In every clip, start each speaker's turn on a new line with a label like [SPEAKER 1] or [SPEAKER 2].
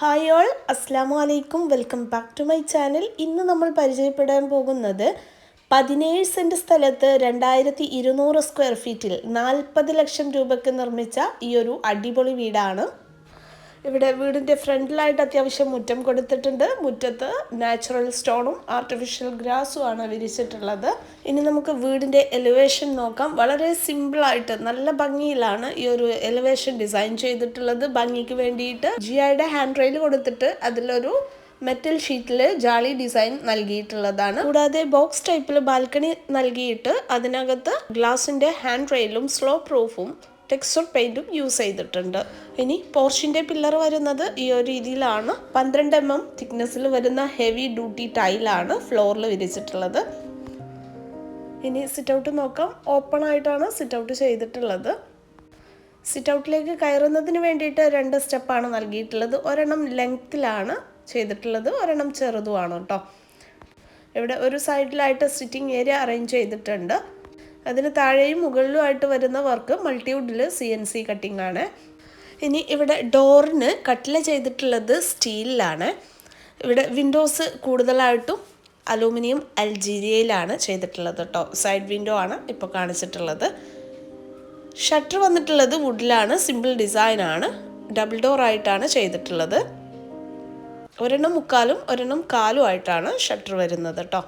[SPEAKER 1] Hi all, അസ്സാമു അലൈക്കും. Welcome back to my channel. ഇന്ന് നമ്മൾ പരിചയപ്പെടാൻ പോകുന്നത് 17 സെൻറ്റ് സ്ഥലത്ത് 2200 സ്ക്വയർ ഫീറ്റിൽ 40 ലക്ഷം രൂപയ്ക്ക് നിർമ്മിച്ച ഈ ഒരു അടിപൊളി വീടാണ്. ഇവിടെ വീടിൻ്റെ ഫ്രണ്ടിലായിട്ട് അത്യാവശ്യം മുറ്റം കൊടുത്തിട്ടുണ്ട്. മുറ്റത്ത് നാച്ചുറൽ സ്റ്റോണും ആർട്ടിഫിഷ്യൽ ഗ്രാസും ആണ് വിരിച്ചിട്ടുള്ളത്. ഇനി നമുക്ക് വീടിൻ്റെ എലിവേഷൻ നോക്കാം. വളരെ സിമ്പിളായിട്ട് നല്ല ഭംഗിയിലാണ് ഈ ഒരു എലിവേഷൻ ഡിസൈൻ ചെയ്തിട്ടുള്ളത്. ഭംഗിക്ക് വേണ്ടിയിട്ട് ജിഐയുടെ ഹാൻഡ് റെയിൽ കൊടുത്തിട്ട് അതിലൊരു മെറ്റൽ ഷീറ്റിൽ ജാളി ഡിസൈൻ നൽകിയിട്ടുള്ളതാണ്. കൂടാതെ ബോക്സ് ടൈപ്പിൽ ബാൽക്കണി നൽകിയിട്ട് അതിനകത്ത് ഗ്ലാസിൻ്റെ ഹാൻഡ് റെയിലും സ്ലോ പ്രൂഫും ടെക്സ്ചർ പെയിൻറ്റും യൂസ് ചെയ്തിട്ടുണ്ട്. ഇനി പോർച്ചിൻ്റെ പില്ലർ വരുന്നത് ഈ ഒരു രീതിയിലാണ്. 12 mm തിക്നെസ്സിൽ വരുന്ന ഹെവി ഡ്യൂട്ടി ടൈലാണ് ഫ്ലോറിൽ വിരിച്ചിട്ടുള്ളത്. ഇനി സിറ്റ് ഔട്ട് നോക്കാം. ഓപ്പൺ ആയിട്ടാണ് സിറ്റ് ഔട്ട് ചെയ്തിട്ടുള്ളത്. സിറ്റ് ഔട്ടിലേക്ക് കയറുന്നതിന് വേണ്ടിയിട്ട് 2 സ്റ്റെപ്പാണ് നൽകിയിട്ടുള്ളത്. ഒരെണ്ണം ലെങ്ത്തിലാണ് ചെയ്തിട്ടുള്ളത്, ഒരെണ്ണം ചെറുതുമാണ് കേട്ടോ. ഇവിടെ ഒരു സൈഡിലായിട്ട് സിറ്റിംഗ് ഏരിയ അറേഞ്ച് ചെയ്തിട്ടുണ്ട്. അതിന് താഴെയും മുകളിലുമായിട്ട് വരുന്ന വർക്ക് മൾട്ടിവുഡിൽ CNC കട്ടിംഗ് ആണ്. ഇനി ഇവിടെ ഡോറിന് കട്ടില ചെയ്തിട്ടുള്ളത് സ്റ്റീലിലാണ്. ഇവിടെ വിൻഡോസ് കൂടുതലായിട്ടും അലൂമിനിയം അൽജീരിയയിലാണ് ചെയ്തിട്ടുള്ളത് കേട്ടോ. സൈഡ് വിൻഡോ ആണ് ഇപ്പോൾ കാണിച്ചിട്ടുള്ളത്. ഷട്ടർ വന്നിട്ടുള്ളത് വുഡിലാണ്. സിമ്പിൾ ഡിസൈനാണ്. ഡബിൾ ഡോർ ആയിട്ടാണ് ചെയ്തിട്ടുള്ളത്. ഒരെണ്ണം മുക്കാലും ഒരെണ്ണം കാലും ആയിട്ടാണ് ഷട്ടർ വരുന്നത് കേട്ടോ.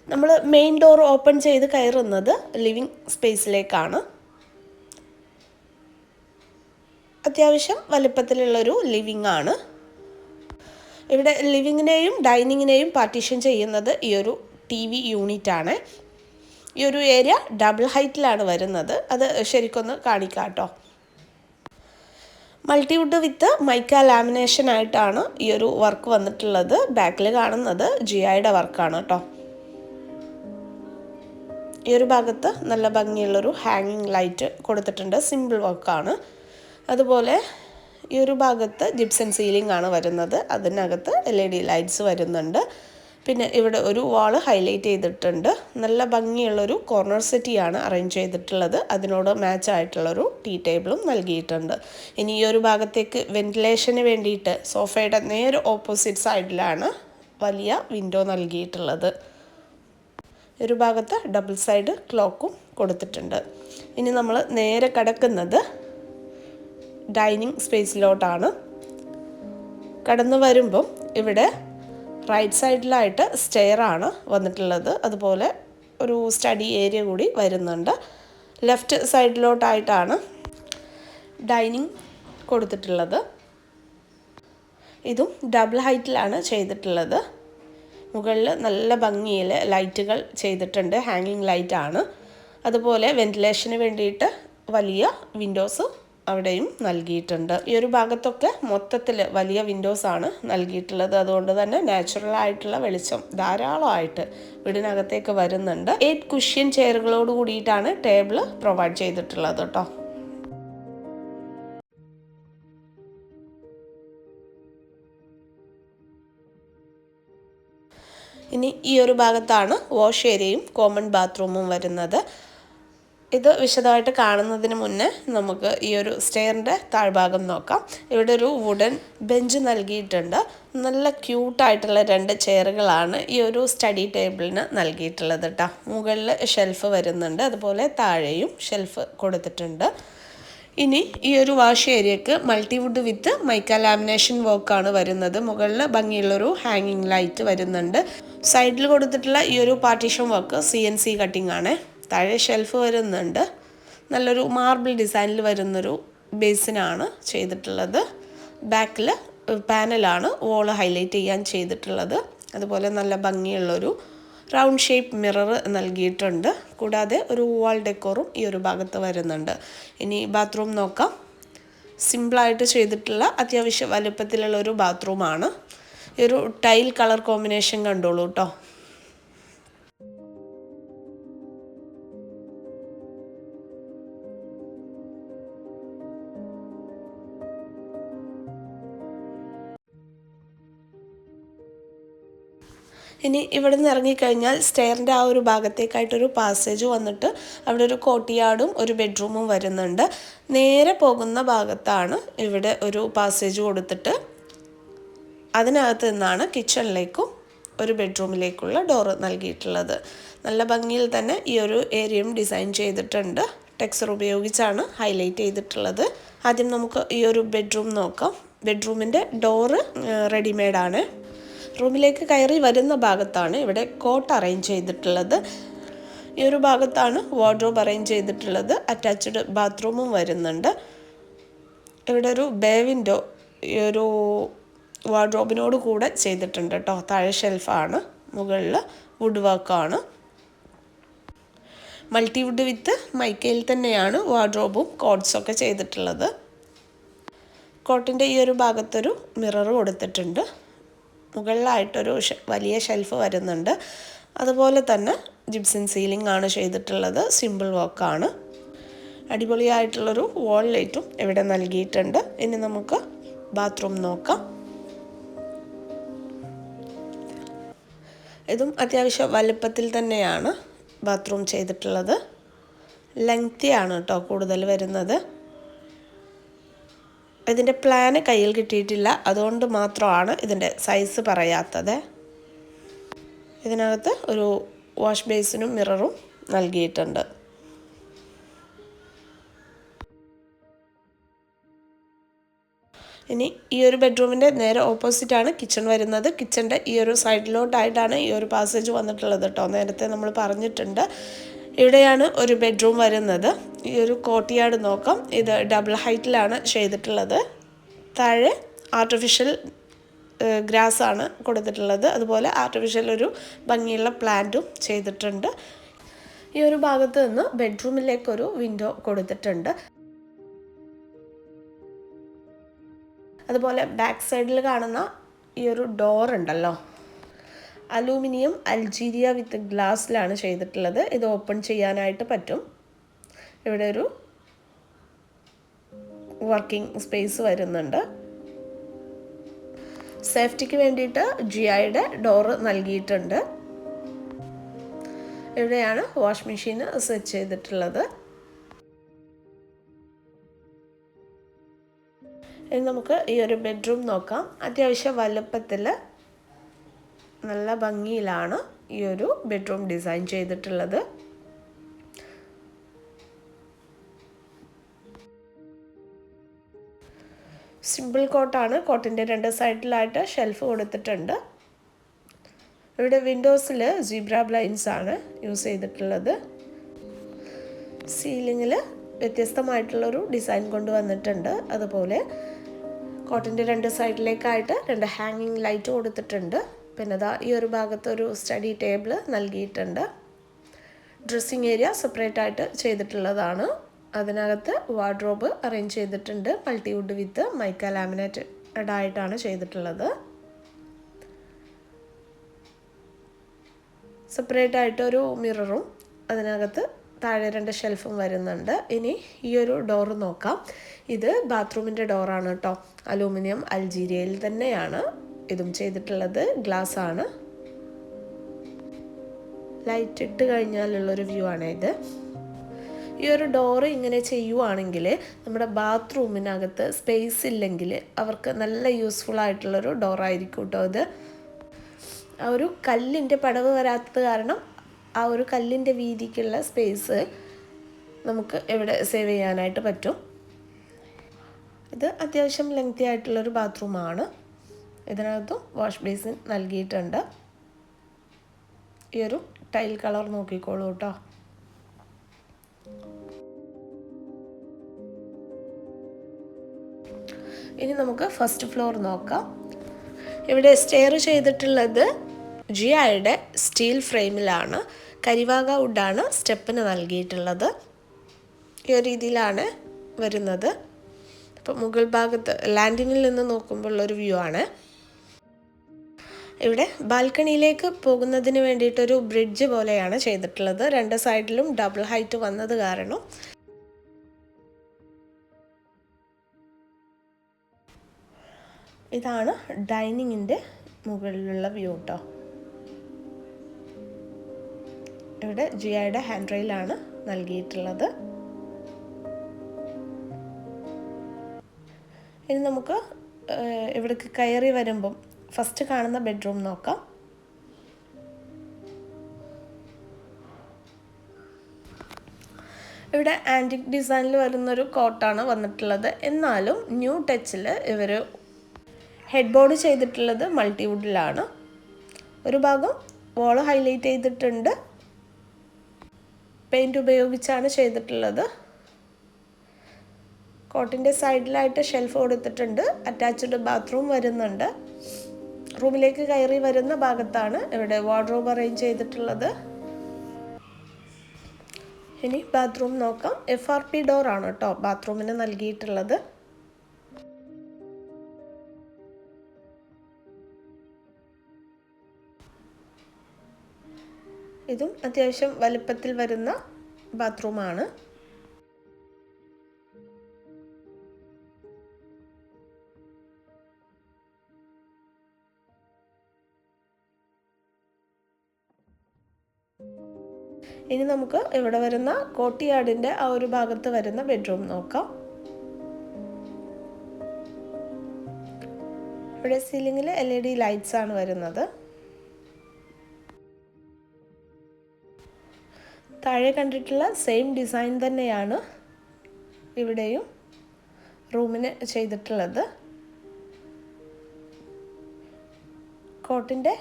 [SPEAKER 1] നമ്മൾ മെയിൻ ഡോർ ഓപ്പൺ ചെയ്ത് കയറുന്നത് ലിവിങ് സ്പേസിലേക്കാണ്. അത്യാവശ്യം വലുപ്പത്തിലുള്ളൊരു ലിവിങ് ആണ്. ഇവിടെ ലിവിങ്ങിനെയും ഡൈനിങ്ങിനെയും പാർട്ടീഷൻ ചെയ്യുന്നത് ഈ ഒരു TV യൂണിറ്റ് ആണ്. ഈ ഒരു ഏരിയ ഡബിൾ ഹൈറ്റിലാണ് വരുന്നത്. അത് ശരിക്കൊന്ന് കാണിക്കാം കേട്ടോ. മൾട്ടിവുഡ് വിത്ത് മൈക്ക ലാമിനേഷൻ ആയിട്ടാണ് ഈ ഒരു വർക്ക് വന്നിട്ടുള്ളത്. ബാക്കിൽ കാണുന്നത് GIയുടെ വർക്കാണ് കേട്ടോ. ഈ ഒരു ഭാഗത്ത് നല്ല ഭംഗിയുള്ളൊരു ഹാങ്ങിങ് ലൈറ്റ് കൊടുത്തിട്ടുണ്ട്. സിമ്പിൾ വർക്കാണ്. അതുപോലെ ഈ ഒരു ഭാഗത്ത് ജിപ്സം സീലിംഗ് ആണ് വരുന്നത്. അതിനകത്ത് LED ലൈറ്റ്സ് വരുന്നുണ്ട്. പിന്നെ ഇവിടെ ഒരു വാള് ഹൈലൈറ്റ് ചെയ്തിട്ടുണ്ട്. നല്ല ഭംഗിയുള്ളൊരു കോർണർ സെറ്റിയാണ് അറേഞ്ച് ചെയ്തിട്ടുള്ളത്. അതിനോട് മാച്ച് ആയിട്ടുള്ളൊരു ടീ ടേബിളും നൽകിയിട്ടുണ്ട്. ഇനി ഈ ഒരു ഭാഗത്തേക്ക് വെന്റിലേഷന് വേണ്ടിയിട്ട് സോഫയുടെ നേരെ ഓപ്പോസിറ്റ് സൈഡിലാണ് വലിയ വിൻഡോ നൽകിയിട്ടുള്ളത്. ഒരു ഭാഗത്ത് ഡബിൾ സൈഡ് ക്ലോക്കും കൊടുത്തിട്ടുണ്ട്. ഇനി നമ്മൾ നേരെ കടക്കുന്നത് ഡൈനിങ് സ്പേസിലോട്ടാണ്. കടന്നു വരുമ്പം ഇവിടെ റൈറ്റ് സൈഡിലായിട്ട് സ്റ്റെയറാണ് വന്നിട്ടുള്ളത്. അതുപോലെ ഒരു സ്റ്റഡി ഏരിയ കൂടി വരുന്നുണ്ട്. ലെഫ്റ്റ് സൈഡിലോട്ടായിട്ടാണ് ഡൈനിങ് കൊടുത്തിട്ടുള്ളത്. ഇതും ഡബിൾ ഹൈറ്റിലാണ് ചെയ്തിട്ടുള്ളത്. മുകളിൽ നല്ല ഭംഗിയിൽ ലൈറ്റുകൾ ചെയ്തിട്ടുണ്ട്. ഹാങ്ങിങ് ലൈറ്റാണ്. അതുപോലെ വെന്റിലേഷന് വേണ്ടിയിട്ട് വലിയ വിൻഡോസ് അവിടെയും നൽകിയിട്ടുണ്ട്. ഈ ഒരു ഭാഗത്തൊക്കെ മൊത്തത്തിൽ വലിയ വിൻഡോസാണ് നൽകിയിട്ടുള്ളത്. അതുകൊണ്ട് തന്നെ നാച്ചുറൽ ആയിട്ടുള്ള വെളിച്ചം ധാരാളമായിട്ട് വീടിനകത്തേക്ക് വരുന്നുണ്ട്. 8 കുഷ്യൻ ചെയറുകളോട് കൂടിയിട്ടാണ് ടേബിൾ പ്രൊവൈഡ് ചെയ്തിട്ടുള്ളത് കേട്ടോ. ഇനി ഈ ഒരു ഭാഗത്താണ് വാഷ് ഏരിയയും കോമൺ ബാത്റൂമും വരുന്നത്. ഇത് വിശദമായിട്ട് കാണുന്നതിന് മുന്നേ നമുക്ക് ഈ ഒരു സ്റ്റെയറിൻ്റെ താഴ്ഭാഗം നോക്കാം. ഇവിടെ ഒരു വുഡൻ ബെഞ്ച് നൽകിയിട്ടുണ്ട്. നല്ല ക്യൂട്ടായിട്ടുള്ള 2 ചെയറുകളാണ് ഈ ഒരു സ്റ്റഡി ടേബിളിന് നൽകിയിട്ടുള്ളത് കേട്ടോ. മുകളിൽ ഷെൽഫ് വരുന്നുണ്ട്. അതുപോലെ താഴെയും ഷെൽഫ് കൊടുത്തിട്ടുണ്ട്. ഇനി ഈ ഒരു വാഷ് ഏരിയക്ക് മൾട്ടിവുഡ് വിത്ത് മൈക്ക ലാമിനേഷൻ വർക്കാണ് വരുന്നത്. മുകളിൽ ഭംഗിയുള്ളൊരു ഹാങ്ങിങ് ലൈറ്റ് വരുന്നുണ്ട്. സൈഡിൽ കൊടുത്തിട്ടുള്ള ഈ ഒരു പാർട്ടീഷൻ വർക്ക് CNC കട്ടിംഗ് ആണ്. താഴെ ഷെൽഫ് വരുന്നുണ്ട്. നല്ലൊരു മാർബിൾ ഡിസൈനിൽ വരുന്നൊരു ബേസിനാണ് ചെയ്തിട്ടുള്ളത്. ബാക്കിൽ പാനലാണ് വോള് ഹൈലൈറ്റ് ചെയ്യാൻ ചെയ്തിട്ടുള്ളത്. അതുപോലെ നല്ല ഭംഗിയുള്ളൊരു റൗണ്ട് ഷേപ്പ് മിറർ നൽകിയിട്ടുണ്ട്. കൂടാതെ ഒരു വാൾ ഡെക്കോറും ഈ ഒരു ഭാഗത്ത് വരുന്നുണ്ട്. ഇനി ബാത്റൂം നോക്കാം. സിമ്പിളായിട്ട് ചെയ്തിട്ടുള്ള അത്യാവശ്യം വലുപ്പത്തിലുള്ള ഒരു ബാത്റൂമാണ്. ഈ ഒരു ടൈൽ കളർ കോമ്പിനേഷൻ കണ്ടോളൂ കേട്ടോ. ഇനി ഇവിടെ നിന്ന് ഇറങ്ങിക്കഴിഞ്ഞാൽ സ്റ്റെയറിൻ്റെ ആ ഒരു ഭാഗത്തേക്കായിട്ടൊരു പാസേജ് വന്നിട്ട് അവിടെ ഒരു കോർട്ട്യാർഡും ഒരു ബെഡ്റൂമും വരുന്നുണ്ട്. നേരെ പോകുന്ന ഭാഗത്താണ് ഇവിടെ ഒരു പാസേജ് കൊടുത്തിട്ട് അതിനകത്ത് നിന്നാണ് കിച്ചണിലേക്കും ഒരു ബെഡ്റൂമിലേക്കുള്ള ഡോറ് നൽകിയിട്ടുള്ളത്. നല്ല ഭംഗിയിൽ തന്നെ ഈ ഒരു ഏരിയയും ഡിസൈൻ ചെയ്തിട്ടുണ്ട്. ടെക്സ്ചർ ഉപയോഗിച്ചാണ് ഹൈലൈറ്റ് ചെയ്തിട്ടുള്ളത്. ആദ്യം നമുക്ക് ഈ ഒരു ബെഡ്റൂം നോക്കാം. ബെഡ്റൂമിൻ്റെ ഡോറ് റെഡിമെയ്ഡാണ്. റൂമിലേക്ക് കയറി വരുന്ന ഭാഗത്താണ് ഇവിടെ കോട്ട് അറേഞ്ച് ചെയ്തിട്ടുള്ളത്. ഈ ഒരു ഭാഗത്താണ് വാർഡ്രോബ് അറേഞ്ച് ചെയ്തിട്ടുള്ളത്. അറ്റാച്ച്ഡ് ബാത്റൂമും വരുന്നുണ്ട്. ഇവിടെ ഒരു ബേ വിൻഡോ ഈ ഒരു വാർഡ്രോബിനോട് കൂടെ ചെയ്തിട്ടുണ്ട് കേട്ടോ. താഴെ ഷെൽഫാണ്, മുകളിൽ വുഡ് വർക്കാണ്. മൾട്ടിവുഡ് വിത്ത് മൈക്കയിൽ തന്നെയാണ് വാർഡ്രോബും കോട്ട്സൊക്കെ ചെയ്തിട്ടുള്ളത്. കോട്ടിൻ്റെ ഈ ഒരു ഭാഗത്തൊരു മിറർ കൊടുത്തിട്ടുണ്ട്. മുകളിലായിട്ടൊരു വലിയ ഷെൽഫ് വരുന്നുണ്ട്. അതുപോലെ തന്നെ ജിപ്സം സീലിംഗ് ആണ് ചെയ്തിട്ടുള്ളത്. സിമ്പിൾ വർക്കാണ്. അടിപൊളിയായിട്ടുള്ളൊരു വാൾ ലൈറ്റും ഇവിടെ നൽകിയിട്ടുണ്ട്. ഇനി നമുക്ക് ബാത്റൂം നോക്കാം. ഇതും അത്യാവശ്യം വലുപ്പത്തിൽ തന്നെയാണ് ബാത്റൂം ചെയ്തിട്ടുള്ളത്. ലെങ്തിയാണ് കേട്ടോ കൂടുതൽ വരുന്നത്. ഇതിൻ്റെ പ്ലാന് കയ്യിൽ കിട്ടിയിട്ടില്ല, അതുകൊണ്ട് മാത്രമാണ് ഇതിൻ്റെ സൈസ് പറയാത്തത്. ഇതിനകത്ത് ഒരു വാഷ് ബേസിനും മിററും നൽകിയിട്ടുണ്ട്. ഇനി ഈ ഒരു ബെഡ്റൂമിൻ്റെ നേരെ ഓപ്പോസിറ്റാണ് കിച്ചൺ വരുന്നത്. കിച്ചൻ്റെ ഈ ഒരു സൈഡിലോട്ടായിട്ടാണ് ഈ ഒരു പാസേജ് വന്നിട്ടുള്ളത് കേട്ടോ. നേരത്തെ നമ്മൾ പറഞ്ഞിട്ടുണ്ട്. ഇവിടെയാണ് ഒരു ബെഡ്റൂം വരുന്നത്. ഈ ഒരു കോർട്ട്യാർഡ് നോക്കാം. ഇത് ഡബിൾ ഹൈറ്റിലാണ് ചെയ്തിട്ടുള്ളത്. താഴെ ആർട്ടിഫിഷ്യൽ ഗ്രാസ് ആണ് കൊടുത്തിട്ടുള്ളത്. അതുപോലെ ആർട്ടിഫിഷ്യൽ ഒരു ഭംഗിയുള്ള പ്ലാന്റും ചെയ്തിട്ടുണ്ട്. ഈ ഒരു ഭാഗത്ത് നിന്ന് ബെഡ്റൂമിലേക്കൊരു വിൻഡോ കൊടുത്തിട്ടുണ്ട്. അതുപോലെ ബാക്ക് സൈഡിൽ കാണുന്ന ഈ ഒരു ഡോർ ഉണ്ടല്ലോ, അലൂമിനിയം അൾജീരിയ വിത്ത് ഗ്ലാസ്സിലാണ് ചെയ്തിട്ടുള്ളത്. ഇത് ഓപ്പൺ ചെയ്യാനായിട്ട് പറ്റും. ഇവിടെ ഒരു വർക്കിംഗ് സ്പേസ് വരുന്നുണ്ട്. സേഫ്റ്റിക്ക് വേണ്ടിയിട്ട് GIയുടെ ഡോറ് നൽകിയിട്ടുണ്ട്. ഇവിടെയാണ് വാഷ് മെഷീൻ സെറ്റ് ചെയ്തിട്ടുള്ളത്. ഇനി നമുക്ക് ഈ ഒരു ബെഡ്റൂം നോക്കാം. അത്യാവശ്യം വലുപ്പത്തിൽ നല്ല ഭംഗിയിലാണ് ഈ ഒരു ബെഡ്റൂം ഡിസൈൻ ചെയ്തിട്ടുള്ളത്. സിമ്പിൾ കോട്ടാണ്. കോട്ടിൻ്റെ രണ്ട് സൈഡിലായിട്ട് ഷെൽഫ് കൊടുത്തിട്ടുണ്ട്. ഇവിടെ വിൻഡോസിൽ സീബ്ര ബ്ലൈൻഡ്സ് ആണ് യൂസ് ചെയ്തിട്ടുള്ളത്. സീലിങ്ങിൽ വ്യത്യസ്തമായിട്ടുള്ളൊരു ഡിസൈൻ കൊണ്ടുവന്നിട്ടുണ്ട്. അതുപോലെ കോട്ടിൻ്റെ രണ്ട് സൈഡിലേക്കായിട്ട് രണ്ട് ഹാങ്ങിങ് ലൈറ്റ് കൊടുത്തിട്ടുണ്ട്. പിന്നെ ദാ ഈ ഒരു ഭാഗത്തൊരു സ്റ്റഡി ടേബിൾ നൽകിയിട്ടുണ്ട്. ഡ്രസ്സിങ് ഏരിയ സെപ്പറേറ്റ് ആയിട്ട് ചെയ്തിട്ടുള്ളതാണ്. അതിനകത്ത് വാർഡ്രോബ് അറേഞ്ച് ചെയ്തിട്ടുണ്ട്. മൾട്ടിവുഡ് വിത്ത് മൈക്ക ലാമിനേറ്റഡ് ആയിട്ടാണ് ചെയ്തിട്ടുള്ളത്. സെപ്പറേറ്റ് ആയിട്ടൊരു മിററും അതിനകത്ത് താഴെ രണ്ട് ഷെൽഫും വരുന്നുണ്ട്. ഇനി ഈ ഒരു ഡോറ് നോക്കാം. ഇത് ബാത്റൂമിൻ്റെ ഡോറാണ് കേട്ടോ. അലൂമിനിയം അൾജീരിയയിൽ തന്നെയാണ് ഇതും ചെയ്തിട്ടുള്ളത്. ഗ്ലാസ് ആണ്. ലൈറ്റ് ഇട്ട് കഴിഞ്ഞാലുള്ളൊരു വ്യൂ ആണ് ഇത്. ഈ ഒരു ഡോറ് ഇങ്ങനെ ചെയ്യുവാണെങ്കിൽ നമ്മുടെ ബാത്റൂമിനകത്ത് സ്പേസ് ഇല്ലെങ്കിൽ അവർക്ക് നല്ല യൂസ്ഫുൾ ആയിട്ടുള്ളൊരു ഡോറായിരിക്കും കേട്ടോ ഇത്. ആ ഒരു കല്ലിൻ്റെ പടവ് വരാത്തത് കാരണം ആ ഒരു കല്ലിൻ്റെ വീതിക്കുള്ള സ്പേസ് നമുക്ക് ഇവിടെ സേവ് ചെയ്യാനായിട്ട് പറ്റും. ഇത് അത്യാവശ്യം ലെങ്തി ആയിട്ടുള്ളൊരു ബാത്റൂമാണ്. ഇതിനകത്തും വാഷ് ബേസിൻ നൽകിയിട്ടുണ്ട്. ഈ ഒരു ടൈൽ കളർ നോക്കിക്കോളൂ കേട്ടോ. ഇനി നമുക്ക് ഫസ്റ്റ് ഫ്ലോർ നോക്കാം. ഇവിടെ സ്റ്റെയർ ചെയ്തിട്ടുള്ളത് GIയുടെ സ്റ്റീൽ ഫ്രെയിമിലാണ്. കരിവാക വുഡാണ് സ്റ്റെപ്പിന് നൽകിയിട്ടുള്ളത്. ഈ ഒരു രീതിയിലാണ് വരുന്നത്. അപ്പോൾ മുകൾ ഭാഗത്ത് ലാൻഡിങ്ങിൽ നിന്ന് നോക്കുമ്പോൾ ഉള്ളൊരു വ്യൂ ആണ്. ഇവിടെ ബാൽക്കണിയിലേക്ക് പോകുന്നതിന് വേണ്ടിയിട്ടൊരു ബ്രിഡ്ജ് പോലെയാണ് ചെയ്തിട്ടുള്ളത്. രണ്ട് സൈഡിലും ഡബിൾ ഹൈറ്റ് വന്നത് കാരണം ഇതാണ് ഡൈനിങ്ങിൻ്റെ മുകളിലുള്ള വ്യൂ കേട്ടോ. ഇവിടെ ജിഐയുടെ ഹാൻഡ് റെയിലാണ് നൽകിയിട്ടുള്ളത്. ഇനി നമുക്ക് ഇവിടേക്ക് കയറി വരുമ്പം ഫസ്റ്റ് കാണുന്ന ബെഡ്റൂം നോക്കാം. ഇവിടെ ആൻറ്റിക് ഡിസൈനിൽ വരുന്നൊരു കോട്ടാണ് വന്നിട്ടുള്ളത്. എന്നാലും ന്യൂ ടച്ചിൽ ഇവർ ഹെഡ് ബോർഡ് ചെയ്തിട്ടുള്ളത് മൾട്ടിവുഡിലാണ്. ഒരു ഭാഗം വോൾ ഹൈലൈറ്റ് ചെയ്തിട്ടുണ്ട്, പെയിൻറ് ഉപയോഗിച്ചാണ് ചെയ്തിട്ടുള്ളത്. കോട്ടിൻ്റെ സൈഡിലായിട്ട് ഷെൽഫ് കൊടുത്തിട്ടുണ്ട്. അറ്റാച്ച്ഡ് ബാത്റൂം വരുന്നുണ്ട്. റൂമിലേക്ക് കയറി വരുന്ന ഭാഗത്താണ് ഇവിടെ വാർഡ്രോബ് അറേഞ്ച് ചെയ്തിട്ടുള്ളത്. ഇനി ബാത്റൂം നോക്കാം. FRP ഡോറാണ് കേട്ടോ ബാത്റൂമിന് നൽകിയിട്ടുള്ളത്. ഇതും അത്യാവശ്യം വലുപ്പത്തിൽ വരുന്ന ബാത്റൂമാണ്. ഇനി നമുക്ക് ഇവിടെ വരുന്ന കോർട്ട്യാർഡിൻ്റെ ആ ഒരു ഭാഗത്ത് വരുന്ന ബെഡ്റൂം നോക്കാം. ഇവിടെ സീലിംഗിൽ LED ലൈറ്റ്സ് ആണ് വരുന്നത്. താഴെ കണ്ടിട്ടുള്ള സെയിം ഡിസൈൻ തന്നെയാണ് ഇവിടെയും റൂമിന് ചെയ്തിട്ടുള്ളത്. കോട്ടിൻ്റെ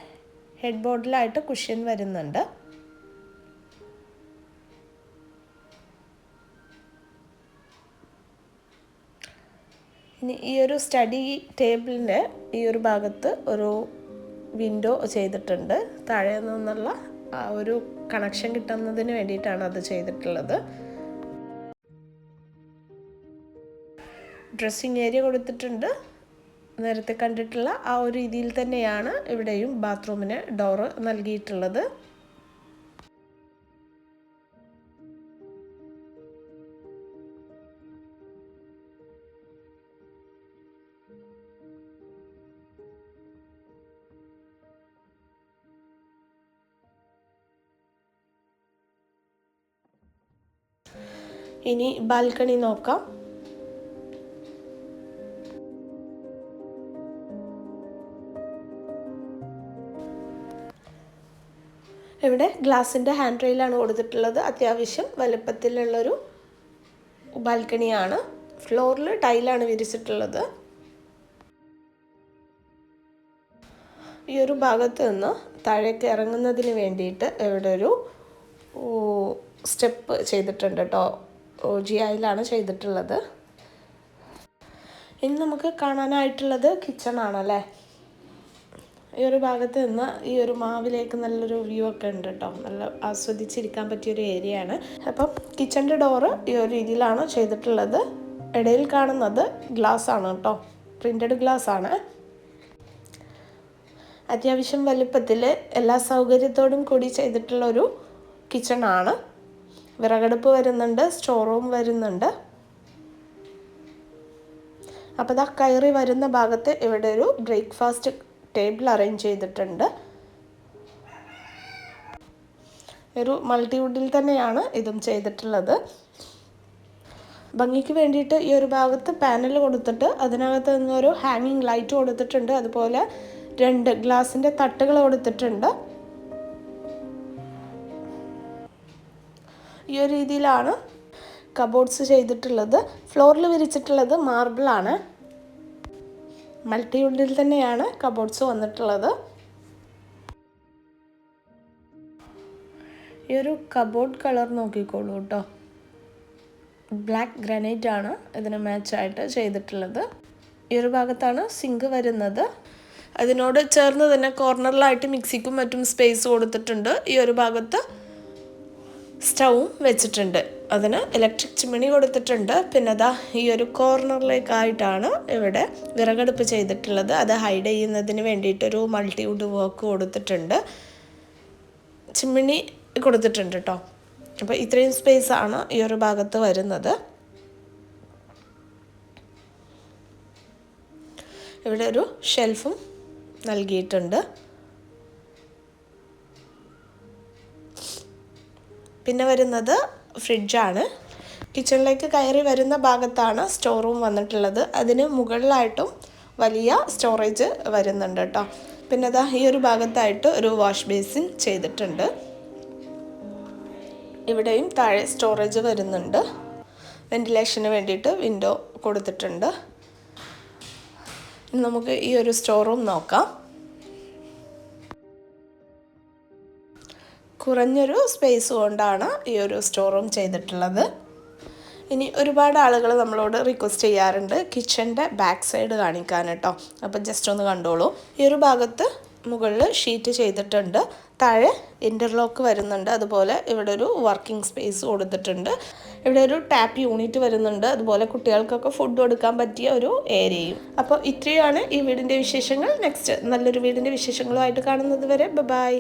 [SPEAKER 1] ഹെഡ് ബോർഡിലായിട്ട് കുഷ്യൻ വരുന്നുണ്ട്. ഇനി ഈ ഒരു സ്റ്റഡി ടേബിളിൻ്റെ ഈ ഒരു ഭാഗത്ത് ഒരു വിൻഡോ ചെയ്തിട്ടുണ്ട്. താഴെ നിന്നുള്ള ആ ഒരു കണക്ഷൻ കിട്ടുന്നതിന് വേണ്ടിയിട്ടാണ് അത് ചെയ്തിട്ടുള്ളത്. ഡ്രസ്സിങ് ഏരിയ കൊടുത്തിട്ടുണ്ട്. നേരത്തെ കണ്ടിട്ടുള്ള ആ ഒരു രീതിയിൽ തന്നെയാണ് ഇവിടെയും ബാത്റൂമിന് ഡോറ് നൽകിയിട്ടുള്ളത്. ഇനി ബാൽക്കണി നോക്കാം. ഇവിടെ ഗ്ലാസിൻ്റെ ഹാൻഡ് റെയിലാണ് കൊടുത്തിട്ടുള്ളത്. അത്യാവശ്യം വലുപ്പത്തിലുള്ളൊരു ബാൽക്കണിയാണ്. ഫ്ലോറിൽ ടൈലാണ് വിരിച്ചിട്ടുള്ളത്. ഈ ഒരു ഭാഗത്ത് നിന്ന് താഴേക്ക് ഇറങ്ങുന്നതിന് വേണ്ടിയിട്ട് ഇവിടെ ഒരു സ്റ്റെപ്പ് ചെയ്തിട്ടുണ്ട് കേട്ടോ. GIയിലാണ് ചെയ്തിട്ടുള്ളത്. ഇനി നമുക്ക് കാണാനായിട്ടുള്ളത് കിച്ചൺ ആണല്ലേ. ഈ ഒരു ഭാഗത്ത് നിന്ന് ഈ ഒരു മാവിലേക്ക് നല്ലൊരു വ്യൂ ഒക്കെ ഉണ്ട് കേട്ടോ. നല്ല ആസ്വദിച്ചിരിക്കാൻ പറ്റിയൊരു ഏരിയ ആണ്. അപ്പം കിച്ചൻ്റെ ഡോറ് ഈ ഒരു രീതിയിലാണ് ചെയ്തിട്ടുള്ളത്. ഇടയിൽ കാണുന്നത് ഗ്ലാസ് ആണ് കേട്ടോ, പ്രിൻറ്റഡ് ഗ്ലാസ് ആണ്. അത്യാവശ്യം വലുപ്പത്തിൽ എല്ലാ സൗകര്യത്തോടും കൂടി ചെയ്തിട്ടുള്ളൊരു കിച്ചൺ ആണ്. വിറകടുപ്പ് വരുന്നുണ്ട്, സ്റ്റോർ റൂം വരുന്നുണ്ട്. അപ്പോൾ ഇതാ കയറി വരുന്ന ഭാഗത്ത് ഇവിടെ ഒരു ബ്രേക്ക്ഫാസ്റ്റ് ടേബിൾ അറേഞ്ച് ചെയ്തിട്ടുണ്ട്. ഒരു മൾട്ടിവുഡിൽ തന്നെയാണ് ഇതും ചെയ്തിട്ടുള്ളത്. ഭംഗിക്ക് വേണ്ടിയിട്ട് ഈ ഒരു ഭാഗത്ത് പാനൽ കൊടുത്തിട്ട് അതിനകത്ത് നിന്നൊരു ഹാങ്ങിങ് ലൈറ്റ് കൊടുത്തിട്ടുണ്ട്. അതുപോലെ 2 ഗ്ലാസിൻ്റെ തട്ടുകൾ കൊടുത്തിട്ടുണ്ട്. ഈ ഒരു രീതിയിലാണ് കബോർഡ്സ് ചെയ്തിട്ടുള്ളത്. ഫ്ലോറിൽ വിരിച്ചിട്ടുള്ളത് മാർബിളാണ്. മൾട്ടിവുഡിൽ തന്നെയാണ് കബോർഡ്സ് വന്നിട്ടുള്ളത്. ഈ ഒരു കബോർഡ് കളർ നോക്കിക്കോളൂ കേട്ടോ. ബ്ലാക്ക് ഗ്രാനൈറ്റ് ആണ് ഇതിന് മാച്ചായിട്ട് ചെയ്തിട്ടുള്ളത്. ഈ ഒരു ഭാഗത്താണ് സിങ്ക് വരുന്നത്. അതിനോട് ചേർന്ന് തന്നെ കോർണറിലായിട്ട് മിക്സിക്കും മറ്റും സ്പേസ് കൊടുത്തിട്ടുണ്ട്. ഈ ഒരു ഭാഗത്ത് സ്റ്റൗവും വെച്ചിട്ടുണ്ട്. അതിന് ഇലക്ട്രിക് ചിമ്മിണി കൊടുത്തിട്ടുണ്ട്. പിന്നെ അതാ ഈ ഒരു കോർണറിലേക്കായിട്ടാണ് ഇവിടെ വിറകടുപ്പ് ചെയ്തിട്ടുള്ളത്. അത് ഹൈഡ് ചെയ്യുന്നതിന് വേണ്ടിയിട്ടൊരു മൾട്ടിവുഡ് വർക്ക് കൊടുത്തിട്ടുണ്ട്. ചിമ്മിണി കൊടുത്തിട്ടുണ്ട് കേട്ടോ. അപ്പോൾ ഇത്രയും സ്പേസാണ് ഈ ഒരു ഭാഗത്ത് വരുന്നത്. ഇവിടെ ഒരു ഷെൽഫും നൽകിയിട്ടുണ്ട്. പിന്നെ വരുന്നത് ഫ്രിഡ്ജാണ്. കിച്ചണിലേക്ക് കയറി വരുന്ന ഭാഗത്താണ് സ്റ്റോർ റൂം വന്നിട്ടുള്ളത്. അതിന് മുകളിലായിട്ടും വലിയ സ്റ്റോറേജ് വരുന്നുണ്ട് കേട്ടോ. പിന്നെ അതാ ഈ ഒരു ഭാഗത്തായിട്ട് ഒരു വാഷ് ബേസിൻ ചെയ്തിട്ടുണ്ട്. ഇവിടെയും താഴെ സ്റ്റോറേജ് വരുന്നുണ്ട്. വെന്റിലേഷന് വേണ്ടിയിട്ട് വിൻഡോ കൊടുത്തിട്ടുണ്ട്. നമുക്ക് ഈ ഒരു സ്റ്റോർ റൂം നോക്കാം. കുറഞ്ഞൊരു സ്പേസ് കൊണ്ടാണ് ഈ ഒരു സ്റ്റോർ റൂം ചെയ്തിട്ടുള്ളത്. ഇനി ഒരുപാട് ആളുകൾ നമ്മളോട് റിക്വസ്റ്റ് ചെയ്യാറുണ്ട് കിച്ചൻ്റെ ബാക്ക് സൈഡ് കാണിക്കാൻ കേട്ടോ. അപ്പം ജസ്റ്റ് ഒന്ന് കണ്ടോളൂ. ഈ ഒരു ഭാഗത്ത് മുകളിൽ ഷീറ്റ് ചെയ്തിട്ടുണ്ട്. താഴെ ഇൻ്റർലോക്ക് വരുന്നുണ്ട്. അതുപോലെ ഇവിടെ ഒരു വർക്കിംഗ് സ്പേസ് കൊടുത്തിട്ടുണ്ട്. ഇവിടെ ഒരു ടാപ്പ് യൂണിറ്റ് വരുന്നുണ്ട്. അതുപോലെ കുട്ടികൾക്കൊക്കെ ഫുഡ് കൊടുക്കാൻ പറ്റിയ ഒരു ഏരിയയും. അപ്പോൾ ഇത്രയാണ് ഈ വീടിൻ്റെ വിശേഷങ്ങൾ. നെക്സ്റ്റ് നല്ലൊരു വീടിൻ്റെ വിശേഷങ്ങളുമായിട്ട് കാണുന്നത് വരെ ബൈ.